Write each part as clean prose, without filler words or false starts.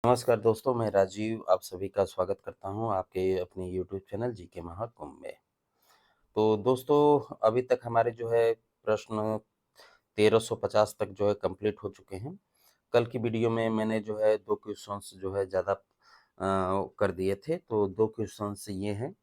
नमस्कार दोस्तों, मैं राजीव आप सभी का स्वागत करता हूं आपके अपने यूट्यूब चैनल जीके महाकुंभ में। तो दोस्तों, अभी तक हमारे जो है प्रश्न 1350 तक जो है कंप्लीट हो चुके हैं। कल की वीडियो में मैंने जो है 2 क्वेश्चंस जो है ज़्यादा कर दिए थे, तो 2 क्वेश्चंस ये हैं।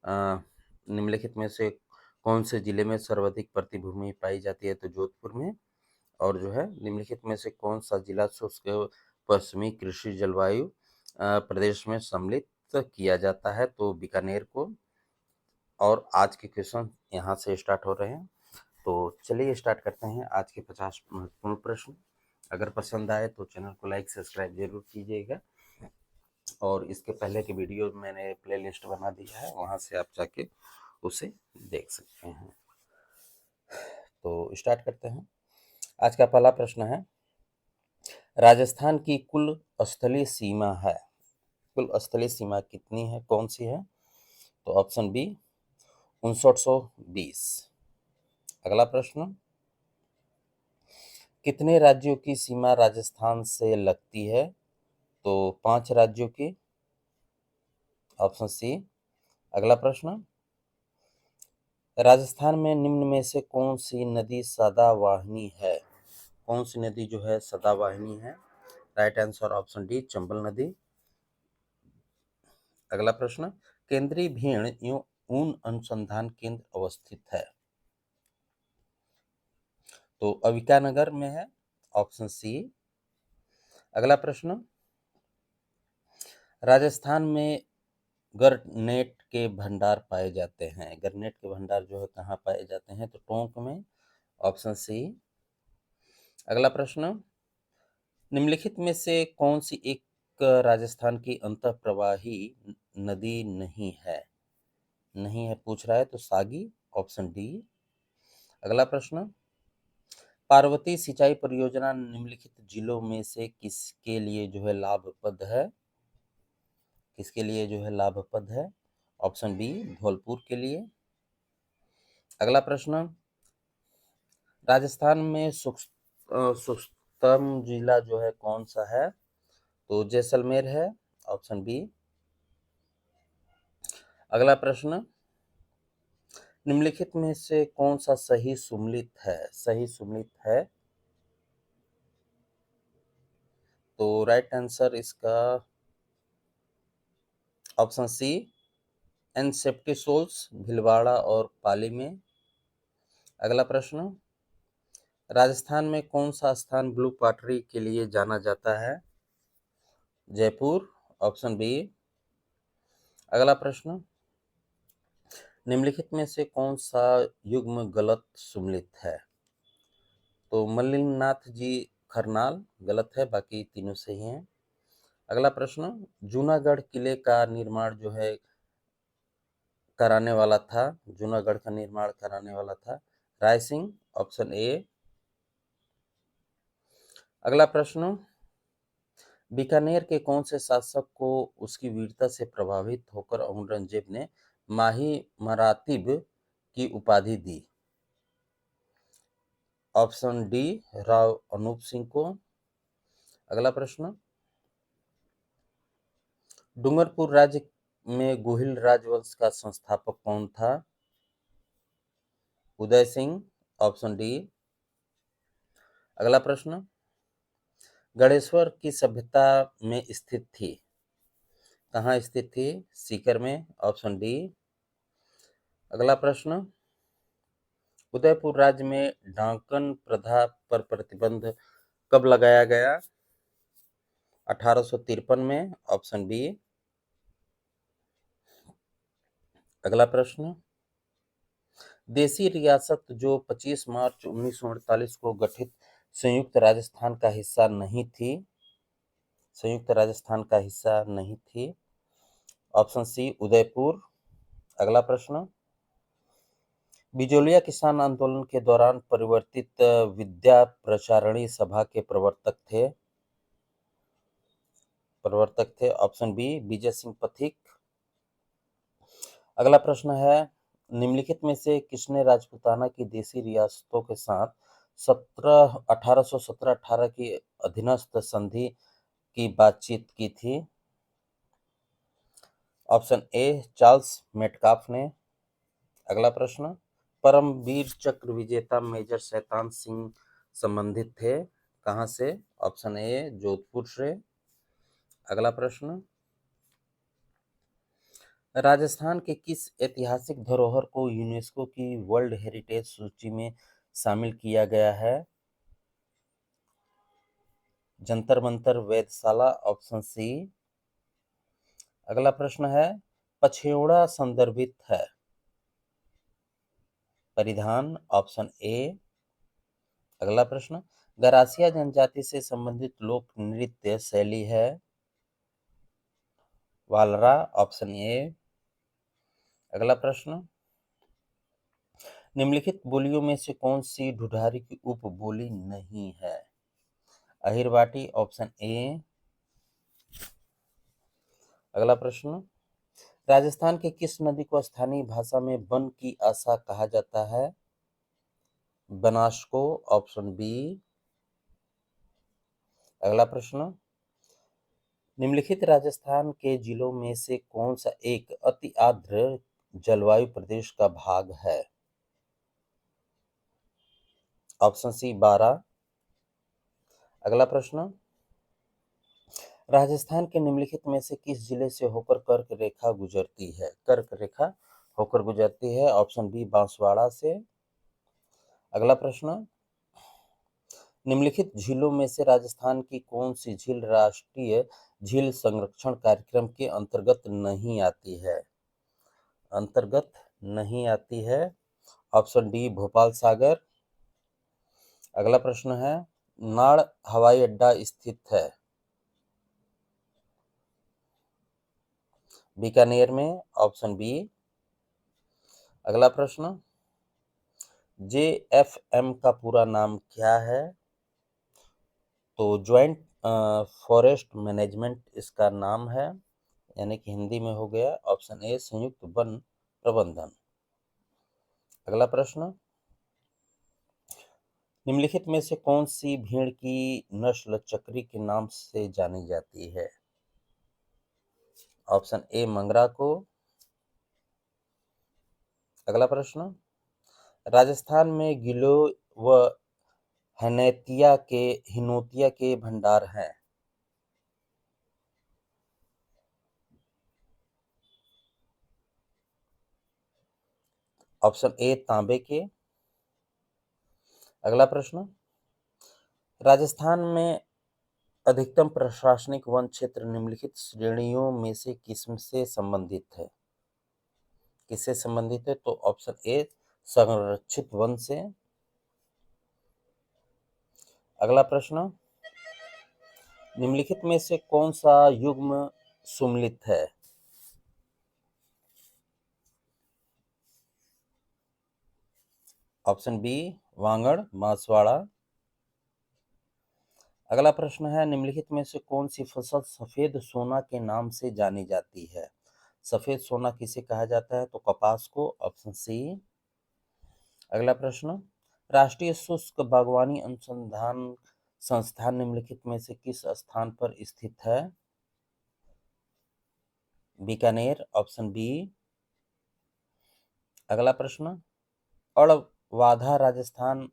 अ, निम्नलिखित में से कौन से जिले में सर्वाधिक प्रतिभूमि पाई जाती है? तो जोधपुर में। और जो है निम्नलिखित में से कौन सा जिला शुष्क पश्चिमी कृषि जलवायु प्रदेश में सम्मिलित किया जाता है? तो बीकानेर को। और आज के क्वेश्चन यहाँ से स्टार्ट हो रहे हैं, तो चलिए स्टार्ट करते हैं आज के 50 महत्वपूर्ण प्रश्न। अगर पसंद आए तो चैनल को लाइक सब्सक्राइब जरूर कीजिएगा, और इसके पहले की वीडियो मैंने प्लेलिस्ट बना दिया है, वहाँ से आप जाके उसे देख सकते हैं। तो स्टार्ट करते हैं। आज का पहला प्रश्न है, राजस्थान की कुल स्थलीय सीमा है, कुल स्थलीय सीमा कितनी है, कौन सी है? तो ऑप्शन बी 5920। अगला प्रश्न, कितने राज्यों की सीमा राजस्थान से लगती है? तो 5 राज्यों की, ऑप्शन सी। अगला प्रश्न, राजस्थान में निम्न में से कौन सी नदी सदावाहिनी है? कौन सी नदी जो है सदावाहिनी है? Right answer option D, Chambal नदी। अगला प्रश्न, केंद्रीय भेड़ एवं ऊन अनुसंधान केंद्र अवस्थित है? तो अविकानगर में है, ऑप्शन सी। अगला प्रश्न, राजस्थान में गरनेट के भंडार पाए जाते हैं। गरनेट के भंडार जो है कहाँ पाए जाते हैं? तो टोंक में, ऑप्शन सी। अगला प्रश्न, निम्नलिखित में से कौन सी एक राजस्थान की अंतःप्रवाही नदी नहीं है? नहीं है पूछ रहा है, तो सागी, ऑप्शन डी। अगला प्रश्न, पार्वती सिंचाई परियोजना निम्नलिखित जिलों में से किसके लिए जो है लाभप्रद है? किसके लिए जो है लाभप्रद है? ऑप्शन बी, धौलपुर के लिए। अगला प्रश्न, राजस्थान में सूक्ष्मतम जिला जो है कौन सा है? तो जैसलमेर है, ऑप्शन बी। अगला प्रश्न, निम्नलिखित में से कौन सा सही सुमेलित है? सही सुमेलित है, तो राइट आंसर इसका ऑप्शन सी, एनसेप्टिसोल्स भीलवाड़ा और पाली में। अगला प्रश्न, राजस्थान में कौन सा स्थान ब्लू पॉटरी के लिए जाना जाता है? Jaipur, option B. अगला प्रश्न, निम्नलिखित में से कौन सा युग्म गलत सुमेलित है? तो मल्लिनाथ जी खरनाल गलत है, बाकी तीनों सही हैं। अगला प्रश्न, जूनागढ़ किले का निर्माण जो है कराने वाला था, जूनागढ़ का निर्माण कराने वाला था राय सिंह, ऑप्शन ए। अगला प्रश्न, बीकानेर के कौन से शासक को उसकी वीरता से प्रभावित होकर औरंगजेब ने माही मरातिब की उपाधि दी? ऑप्शन डी, राव अनूप सिंह को। अगला प्रश्न, डूंगरपुर राज्य में गोहिल राजवंश का संस्थापक कौन था? Uday Singh, option D. अगला प्रश्न, गणेश्वर की सभ्यता में स्थित थी, कहाँ स्थित थी? सीकर में, ऑप्शन डी। अगला प्रश्न, उदयपुर राज्य में डाकन प्रथा पर प्रतिबंध कब लगाया गया? 1853 में, ऑप्शन बी। अगला प्रश्न, देशी रियासत जो 25 मार्च 1948 को गठित संयुक्त राजस्थान का हिस्सा नहीं थी, संयुक्त राजस्थान का हिस्सा नहीं थी, ऑप्शन सी, उदयपुर। अगला प्रश्न, बिजोलिया किसान आंदोलन के दौरान परिवर्तित विद्या प्रचारणी सभा के प्रवर्तक थे, ऑप्शन बी, विजय सिंह पथिक। अगला प्रश्न है, निम्नलिखित में से किसने राजपूताना की देशी रियासतों के साथ 1817-18 की अधीनस्थ संधि की बातचीत की थी? ऑप्शन ए चार्ल्स मेटकाफ ने। अगला प्रश्न, परमवीर चक्र विजेता मेजर शैतान सिंह संबंधित थे कहाँ से? ऑप्शन ए जोधपुर से। अगला प्रश्न, राजस्थान के किस ऐतिहासिक धरोहर को यूनेस्को की वर्ल्ड हेरिटेज सूची में शामिल किया गया है? जंतर मंतर वेधशाला, ऑप्शन सी। अगला प्रश्न है, पछेौड़ा संदर्भित है परिधान, ऑप्शन ए। अगला प्रश्न, गरासिया जनजाति से संबंधित लोक नृत्य शैली है वालरा, ऑप्शन ए। अगला प्रश्न, निम्नलिखित बोलियों में से कौन सी ढूढ़ारी की उपबोली नहीं है? Ahirwati, option A. अगला प्रश्न, राजस्थान के किस नदी को स्थानीय भाषा में बन की आशा कहा जाता है? बनासको, ऑप्शन बी। अगला प्रश्न, निम्नलिखित राजस्थान के जिलों में से कौन सा एक अति आर्द्र जलवायु प्रदेश का भाग है? Option C 12। अगला प्रश्न, राजस्थान के निम्नलिखित में से किस जिले से होकर कर्क रेखा गुजरती है? कर्क रेखा होकर गुजरती है, ऑप्शन बी बांसवाड़ा से। अगला प्रश्न, निम्नलिखित झीलों में से राजस्थान की कौन सी झील राष्ट्रीय झील संरक्षण कार्यक्रम के अंतर्गत नहीं आती है? अंतर्गत नहीं आती है, ऑप्शन डी भोपाल सागर। अगला प्रश्न है, नाड़ हवाई अड्डा स्थित है बीकानेर में, ऑप्शन बी। अगला प्रश्न, जेएफएम का पूरा नाम क्या है? तो ज्वाइंट फॉरेस्ट मैनेजमेंट इसका नाम है, यानी कि हिंदी में हो गया ऑप्शन ए संयुक्त वन प्रबंधन। अगला प्रश्न, निम्नलिखित में से कौन सी भेड़ की नस्ल चक्री के नाम से जानी जाती है? ऑप्शन ए मंगरा को। अगला प्रश्न, राजस्थान में गिलो व हिनोतिया के भंडार हैं। ऑप्शन ए तांबे के। अगला प्रश्न, राजस्थान में अधिकतम प्रशासनिक वन क्षेत्र निम्नलिखित श्रेणियों में से किससे संबंधित है? किससे संबंधित है? तो ऑप्शन ए संरक्षित वन से। अगला प्रश्न, निम्नलिखित में से कौन सा युग्म सुमेलित है? Option B Vagad Banswara. अगला प्रश्न है, निम्नलिखित में से कौन सी फसल सफेद सोना के नाम से जानी जाती है? सफेद सोना किसे कहा जाता है? तो कपास को, ऑप्शन सी। अगला प्रश्न, राष्ट्रीय शुष्क बागवानी अनुसंधान संस्थान निम्नलिखित में से किस स्थान पर स्थित है? Bikaner, option B. अगला प्रश्न, अड़वाधा राजस्थान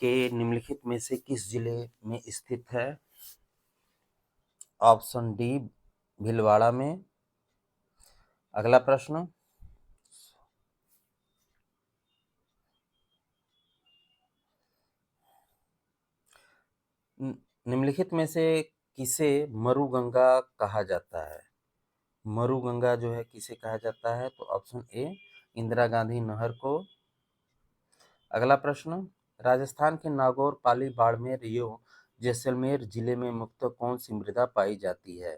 के निम्नलिखित में से किस जिले में स्थित है? ऑप्शन डी भीलवाड़ा में। अगला प्रश्न, निम्नलिखित में से किसे मरुगंगा कहा जाता है? मरुगंगा जो है किसे कहा जाता है? तो ऑप्शन ए इंदिरा गांधी नहर को। अगला प्रश्न, राजस्थान के नागौर, पाली, बाड़मेर, जैसलमेर जिले में मुख्यतः कौन सी मृदा पाई जाती है?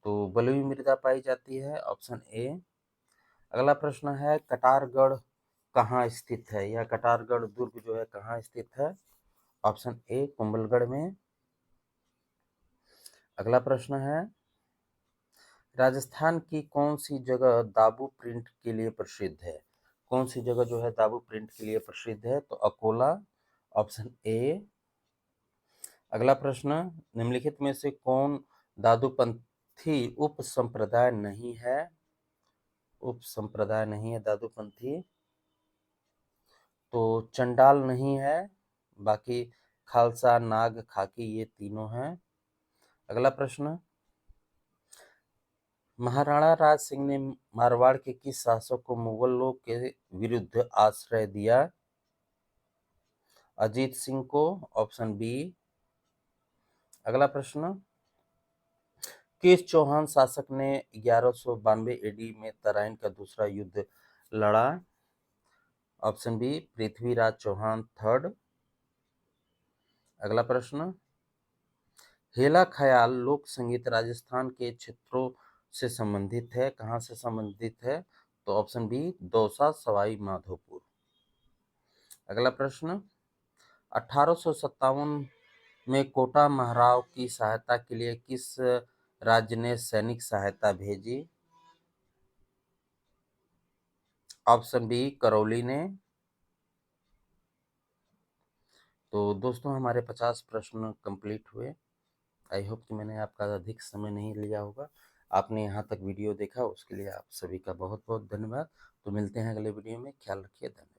तो बलुई मृदा पाई जाती है, ऑप्शन ए। अगला प्रश्न है, कटारगढ़ कहाँ स्थित है, या कटारगढ़ दुर्ग जो है कहाँ स्थित है? ऑप्शन ए कुंभलगढ़ में। अगला प्रश्न है, राजस्थान की कौन सी जगह दाबू प्रिंट के लिए प्रसिद्ध है? कौन सी जगह जो है दाबू प्रिंट के लिए प्रसिद्ध है? तो अकोला, ऑप्शन ए। अगला प्रश्न, निम्नलिखित में से कौन दादूपंथी उपसंप्रदाय नहीं है? उपसंप्रदाय नहीं है दादूपंथी। तो चंडाल नहीं है, बाकी खालसा, नाग, खाकी ये तीनों हैं। अगला प्रश्न, महाराणा राज सिंह ने मारवाड़ के किस शासक को मुगलों के विरुद्ध आश्रय दिया? अजीत सिंह को, ऑप्शन बी। अगला प्रश्न, किस चौहान शासक ने 1192 एडी में तराइन का दूसरा युद्ध लड़ा? Option B, Prithviraj Chauhan third. अगला प्रश्न, हेला ख्याल लोक संगीत राजस्थान के क्षेत्रों से संबंधित है, कहाँ से संबंधित है? तो ऑप्शन बी, दौसा, सवाई माधोपुर। अगला प्रश्न, 1857 में कोटा महाराव की सहायता के लिए किस राज्य ने सैनिक सहायता भेजी? ऑप्शन बी, करौली ने। तो दोस्तों हमारे 50 प्रश्न कंप्लीट हुए। आई होप कि मैंने आपका अधिक समय नहीं लिया होगा। आपने यहाँ तक वीडियो देखा उसके लिए आप सभी का बहुत बहुत धन्यवाद। तो मिलते हैं अगले वीडियो में, ख्याल रखिए, धन्यवाद।